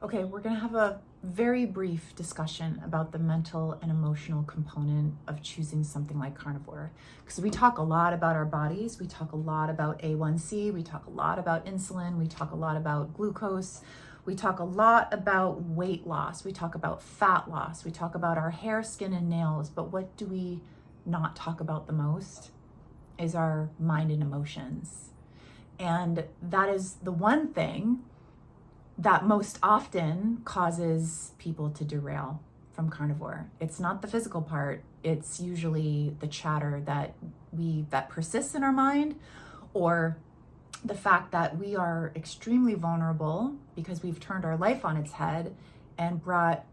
Okay, we're going to have a very brief discussion about the mental and emotional component of choosing something like carnivore. Because we talk a lot about our bodies, we talk a lot about A1C, we talk a lot about insulin, we talk a lot about glucose, we talk a lot about weight loss, we talk about fat loss, we talk about our hair, skin, and nails. But what do we not talk about the most is our mind and emotions. And that is the one thing that most often causes people to derail from carnivore. It's not the physical part, it's usually the chatter that persists in our mind, or the fact that we are extremely vulnerable because we've turned our life on its head and brought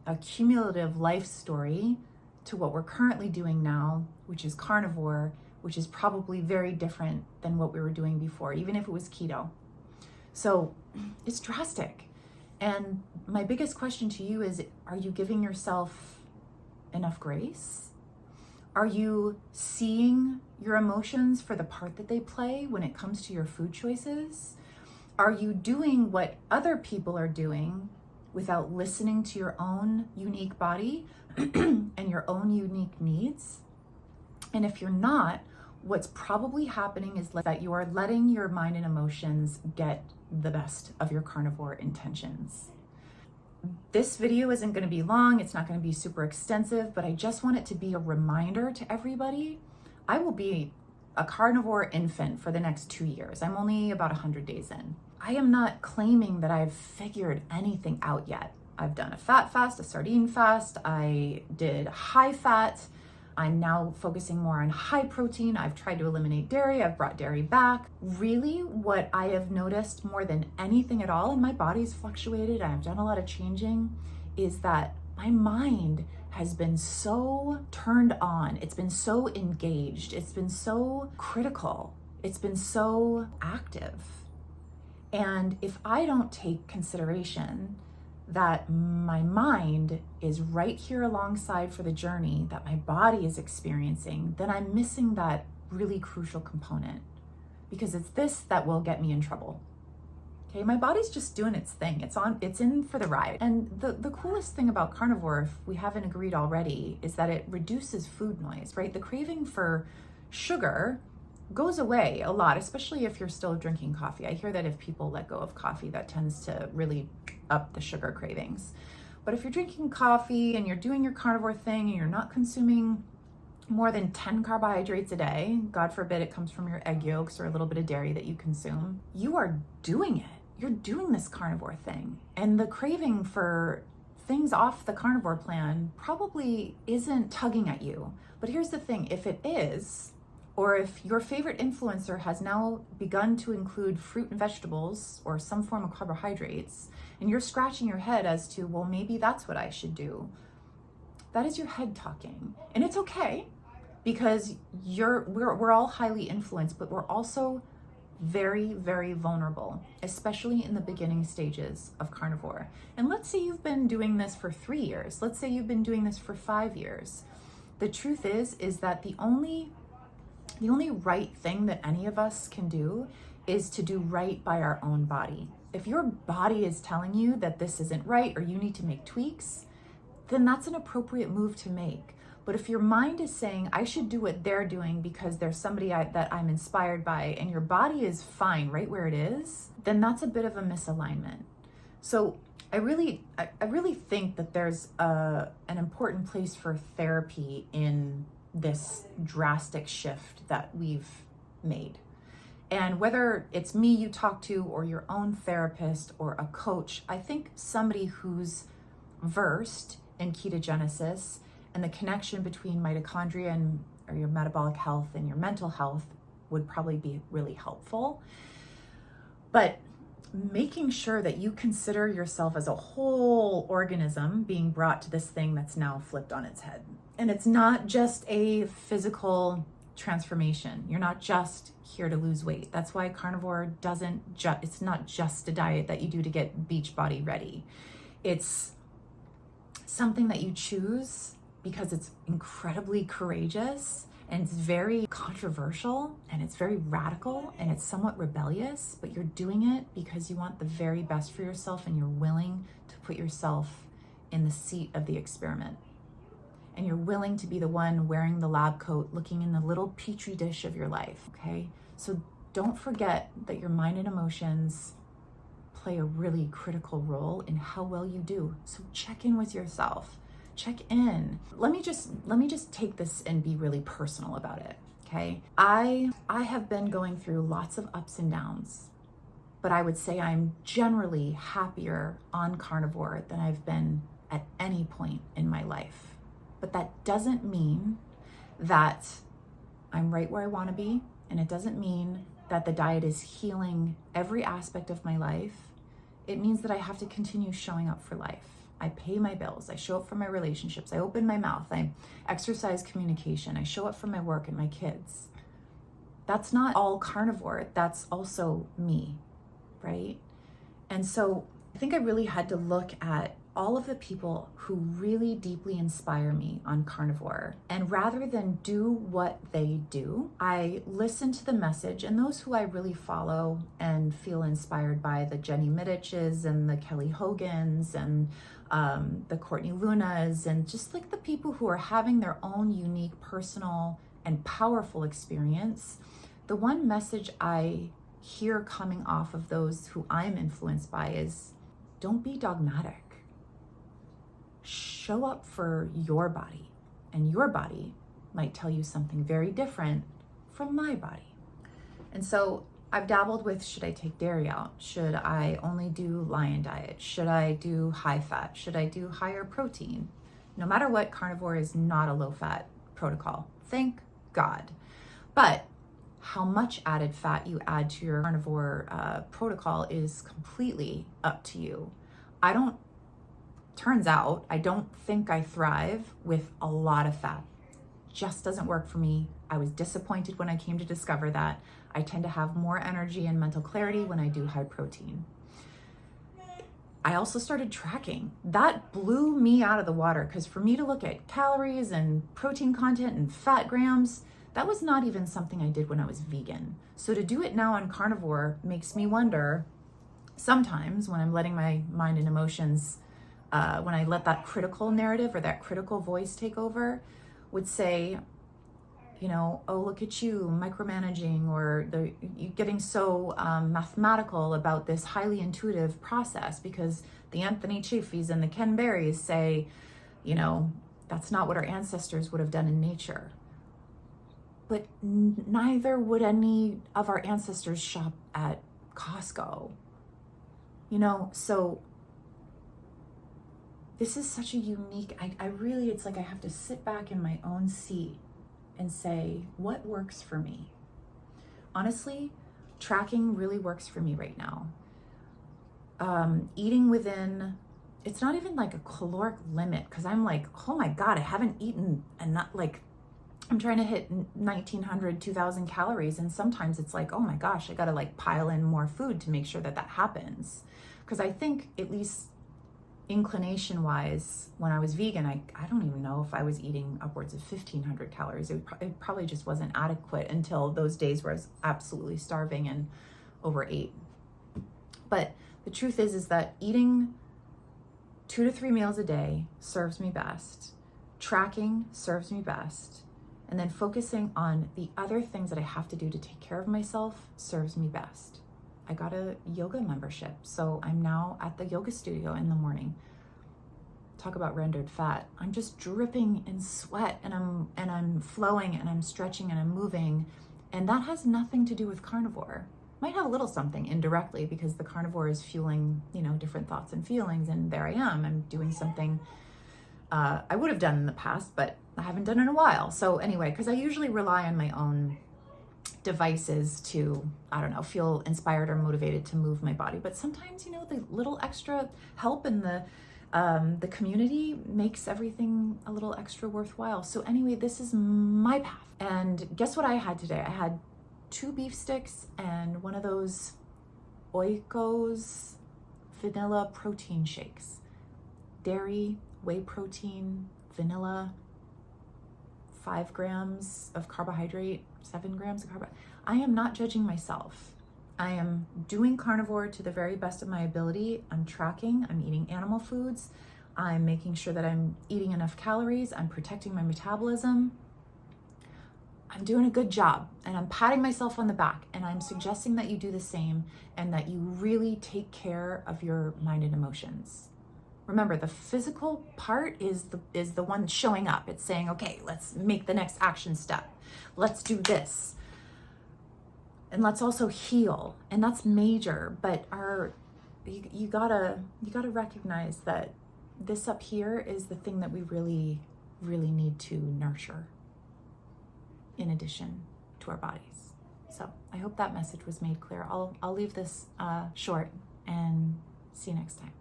a cumulative life story to what we're currently doing now, which is carnivore, which is probably very different than what we were doing before, even if it was keto. So it's drastic. And my biggest question to you is, are you giving yourself enough grace? Are you seeing your emotions for the part that they play when it comes to your food choices? Are you doing what other people are doing without listening to your own unique body and your own unique needs? And if you're not, what's probably happening is that you are letting your mind and emotions get the best of your carnivore intentions. This video isn't going to be long, it's not going to be super extensive, but I just want it to be a reminder to everybody. I will be a carnivore infant for the next 2 years. I'm only about 100 days in. I am not claiming that I've figured anything out yet. I've done a fat fast, a sardine fast, I did high fat. I'm now focusing more on high protein. I've tried to eliminate dairy. I've brought dairy back. Really, what I have noticed more than anything at all, and my body's fluctuated, I've done a lot of changing, is that my mind has been so turned on. It's been so engaged. It's been so critical. It's been so active. And if I don't take consideration that my mind is right here alongside for the journey that my body is experiencing, then I'm missing that really crucial component, because it's this that will get me in trouble. Okay, my body's just doing its thing. It's in for the ride. And the coolest thing about carnivore, if we haven't agreed already, is that it reduces food noise, right? The craving for sugar goes away a lot, especially if you're still drinking coffee. I hear that if people let go of coffee, that tends to really up the sugar cravings. But if you're drinking coffee and you're doing your carnivore thing and you're not consuming more than 10 carbohydrates a day, God forbid it comes from your egg yolks or a little bit of dairy that you consume, you are doing it. You're doing this carnivore thing. And the craving for things off the carnivore plan probably isn't tugging at you. But here's the thing, if it is, or if your favorite influencer has now begun to include fruit and vegetables or some form of carbohydrates, and you're scratching your head as to, well, maybe that's what I should do, that is your head talking. And it's okay, because we're all highly influenced, but we're also very, very vulnerable, especially in the beginning stages of carnivore. And let's say you've been doing this for 3 years. Let's say you've been doing this for 5 years. The truth is that the only right thing that any of us can do is to do right by our own body. If your body is telling you that this isn't right or you need to make tweaks, then that's an appropriate move to make. But if your mind is saying, I should do what they're doing because there's somebody that I'm inspired by, and your body is fine right where it is, then that's a bit of a misalignment. So I really think that there's an important place for therapy in this drastic shift that we've made. And whether it's me you talk to or your own therapist or a coach, I think somebody who's versed in ketogenesis and the connection between mitochondria and or your metabolic health and your mental health would probably be really helpful. But making sure that you consider yourself as a whole organism being brought to this thing that's now flipped on its head. And it's not just a physical transformation. You're not just here to lose weight. That's why carnivore it's not just a diet that you do to get beach body ready. It's something that you choose because it's incredibly courageous And it's very controversial and it's very radical and it's somewhat rebellious, but you're doing it because you want the very best for yourself and you're willing to put yourself in the seat of the experiment. And you're willing to be the one wearing the lab coat, looking in the little petri dish of your life, okay? So don't forget that your mind and emotions play a really critical role in how well you do. So check in with yourself. Check in. Let me just take this and be really personal about it, okay? I have been going through lots of ups and downs, but I would say I'm generally happier on carnivore than I've been at any point in my life. But that doesn't mean that I'm right where I want to be, and it doesn't mean that the diet is healing every aspect of my life. It means that I have to continue showing up for life. I pay my bills, I show up for my relationships, I open my mouth, I exercise communication, I show up for my work and my kids. That's not all carnivore, that's also me, right? And so I think I really had to look at all of the people who really deeply inspire me on carnivore. And rather than do what they do, I listen to the message, and those who I really follow and feel inspired by, the Jenny Midiches and the Kelly Hogans and the Courtney Lunas, and just like the people who are having their own unique, personal, and powerful experience. The one message I hear coming off of those who I'm influenced by is, don't be dogmatic. Show up for your body, and your body might tell you something very different from my body. And so I've dabbled with, should I take dairy out? Should I only do lion diet? Should I do high fat? Should I do higher protein? No matter what, carnivore is not a low fat protocol. Thank God. But how much added fat you add to your carnivore protocol is completely up to you. Turns out, I don't think I thrive with a lot of fat. Just doesn't work for me. I was disappointed when I came to discover that. I tend to have more energy and mental clarity when I do high protein. I also started tracking. That blew me out of the water, because for me to look at calories and protein content and fat grams, that was not even something I did when I was vegan. So to do it now on carnivore makes me wonder, sometimes when I'm letting my mind and emotions, when I let that critical narrative or that critical voice take over, would say, you know, oh, look at you micromanaging, or you getting so mathematical about this highly intuitive process, because the Anthony Chaffees and the Ken Berries say, you know, that's not what our ancestors would have done in nature. But neither would any of our ancestors shop at Costco. You know, so this is such a unique, I really, it's like I have to sit back in my own seat and say, what works for me? Honestly, tracking really works for me right now. Eating within, it's not even like a caloric limit, because I'm like, oh my God, I haven't eaten enough, like I'm trying to hit 1,900, 2,000 calories. And sometimes it's like, oh my gosh, I gotta like pile in more food to make sure that that happens. Because I think, at least inclination wise, when I was vegan, I don't even know if I was eating upwards of 1,500 calories. It probably just wasn't adequate until those days where I was absolutely starving and overate. But the truth is that eating 2 to 3 meals a day serves me best. Tracking serves me best. And then focusing on the other things that I have to do to take care of myself serves me best. I got a yoga membership, so I'm now at the yoga studio in the morning. Talk about rendered fat. I'm just dripping in sweat, and I'm flowing, and I'm stretching, and I'm moving, and that has nothing to do with carnivore. Might have a little something indirectly, because the carnivore is fueling, you know, different thoughts and feelings, and there I am. I'm doing something I would have done in the past, but I haven't done in a while. So anyway, because I usually rely on my own devices to, I don't know, feel inspired or motivated to move my body. But sometimes, you know, the little extra help in the community makes everything a little extra worthwhile. So anyway, this is my path. And guess what I had today? I had 2 beef sticks and one of those Oikos vanilla protein shakes. Dairy, whey protein, vanilla, 5 grams of carbohydrate, 7 grams of carbohydrate. I am not judging myself. I am doing carnivore to the very best of my ability. I'm tracking, I'm eating animal foods. I'm making sure that I'm eating enough calories. I'm protecting my metabolism. I'm doing a good job, and I'm patting myself on the back, and I'm suggesting that you do the same and that you really take care of your mind and emotions. Remember, the physical part is the one showing up. It's saying, okay, let's make the next action step. Let's do this. And let's also heal. And that's major, but you gotta recognize that this up here is the thing that we really, really need to nurture in addition to our bodies. So I hope that message was made clear. I'll leave this short, and see you next time.